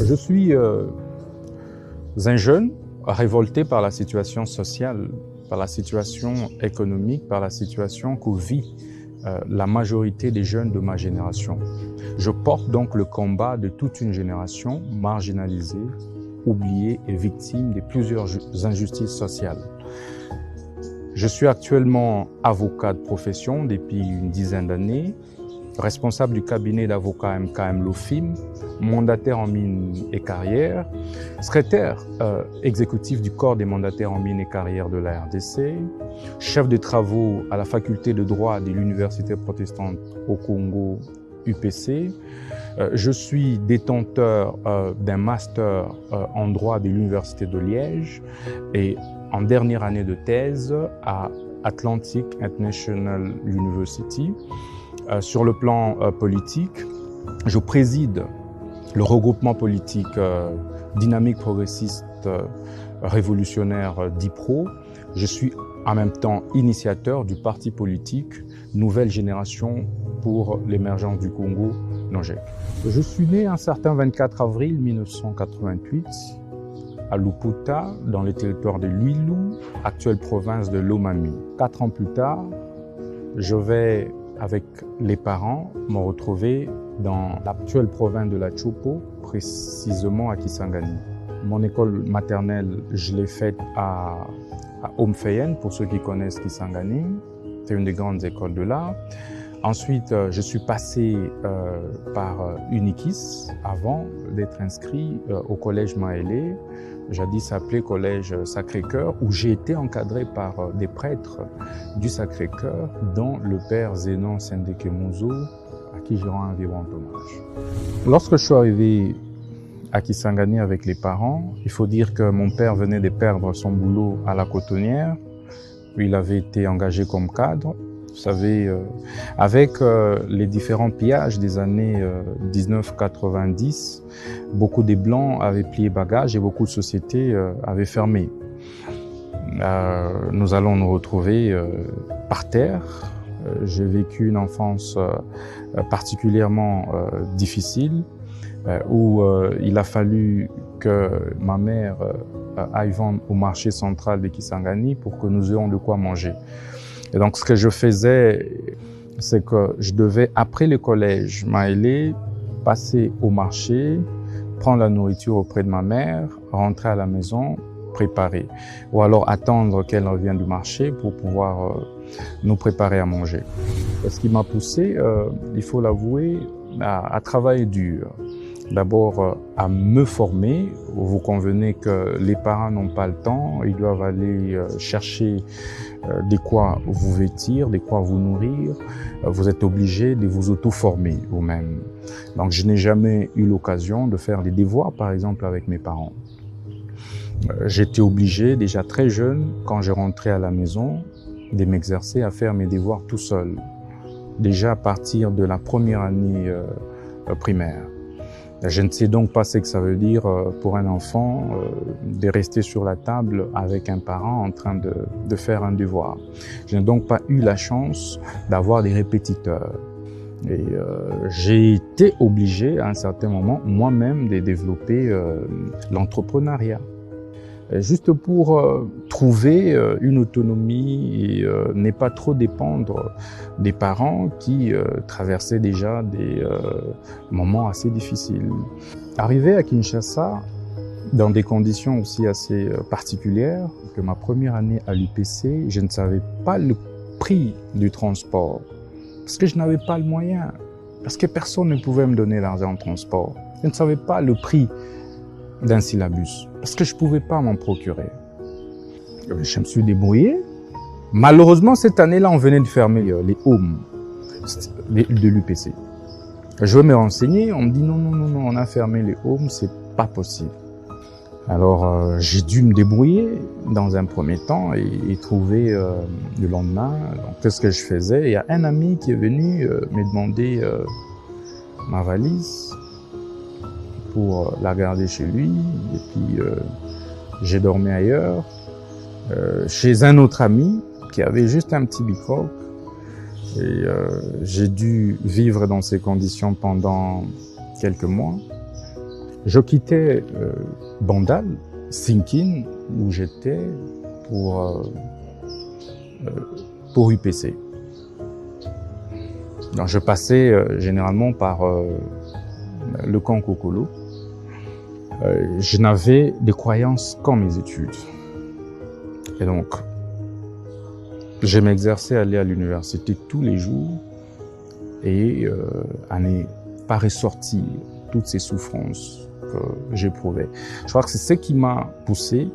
Je suis un jeune révolté par la situation sociale, par la situation économique, par la situation que vit la majorité des jeunes de ma génération. Je porte donc le combat de toute une génération marginalisée, oubliée et victime de plusieurs injustices sociales. Je suis actuellement avocat de profession depuis une dizaine d'années, responsable du cabinet d'avocats MKM Lofim, mandataire en mines et carrières, secrétaire exécutif du corps des mandataires en mines et carrières de la RDC, chef de travaux à la faculté de droit de l'Université protestante au Congo, UPC. Je suis détenteur d'un master en droit de l'Université de Liège et en dernière année de thèse à Atlantic International University. Sur le plan politique, je préside le regroupement politique dynamique progressiste révolutionnaire DIPRO. Je suis en même temps initiateur du parti politique Nouvelle Génération pour l'émergence du Congo, NOGEC. Je suis né un certain 24 avril 1988 à Luputa, dans le territoire de Luilou, actuelle province de Lomami. 4 ans plus tard, je vais avec les parents me retrouver dans l'actuelle province de la Chopo, précisément à Kisangani. Mon école maternelle, je l'ai faite à Omfeyen, pour ceux qui connaissent Kisangani. C'est une des grandes écoles de là. Ensuite, je suis passé par Unikis avant d'être inscrit au collège Maélé, jadis appelé collège Sacré-Cœur, où j'ai été encadré par des prêtres du Sacré-Cœur, dont le père Zénon Sendekemuzo, à qui je rends un vibrant hommage. Lorsque je suis arrivé à Kisangani avec les parents, il faut dire que mon père venait de perdre son boulot à la cotonnière, où il avait été engagé comme cadre. Vous savez, avec les différents pillages des années 1990, beaucoup des Blancs avaient plié bagages et beaucoup de sociétés avaient fermé. Nous allons nous retrouver par terre. J'ai vécu une enfance particulièrement difficile où il a fallu que ma mère aille vendre au marché central de Kisangani pour que nous ayons de quoi manger. Et donc, ce que je faisais, c'est que je devais, après le collège Maélé, passer au marché, prendre la nourriture auprès de ma mère, rentrer à la maison, préparer. Ou alors attendre qu'elle revienne du marché pour pouvoir nous préparer à manger. Et ce qui m'a poussé, il faut l'avouer, à travailler dur. D'abord, à me former. Vous convenez que les parents n'ont pas le temps. Ils doivent aller chercher de quoi vous vêtir, de quoi vous nourrir. Vous êtes obligé de vous auto-former vous-même. Donc, je n'ai jamais eu l'occasion de faire des devoirs, par exemple, avec mes parents. J'étais obligé, déjà très jeune, quand je rentrais à la maison, de m'exercer à faire mes devoirs tout seul. Déjà à partir de la première année primaire. Je ne sais donc pas ce que ça veut dire pour un enfant de rester sur la table avec un parent en train de faire un devoir. Je n'ai donc pas eu la chance d'avoir des répétiteurs. Et j'ai été obligé à un certain moment moi-même de développer l'entrepreneuriat. Juste pour trouver une autonomie et ne pas trop dépendre des parents qui traversaient déjà des moments assez difficiles. Arrivé à Kinshasa, dans des conditions aussi assez particulières, que ma première année à l'UPC, je ne savais pas le prix du transport, parce que je n'avais pas le moyen, parce que personne ne pouvait me donner l'argent de transport. Je ne savais pas le prix d'un syllabus, parce que je ne pouvais pas m'en procurer. Je me suis débrouillé. Malheureusement, cette année-là, on venait de fermer les homes de l'UPC. Je veux me renseigner, on me dit non, on a fermé les homes, c'est pas possible. Alors, j'ai dû me débrouiller dans un premier temps et trouver le lendemain. Donc, qu'est-ce que je faisais? Il y a un ami qui est venu me demander ma valise pour la garder chez lui, et puis j'ai dormi ailleurs, chez un autre ami qui avait juste un petit bicroc, et j'ai dû vivre dans ces conditions pendant quelques mois. Je quittais Bandal, Sinkin, où j'étais pour UPC. Donc, je passais généralement par le camp Kokolo. Je n'avais des croyances qu'en mes études. Et donc, je m'exerçais à aller à l'université tous les jours et à ne pas ressortir toutes ces souffrances que j'éprouvais. Je crois que c'est ce qui m'a poussé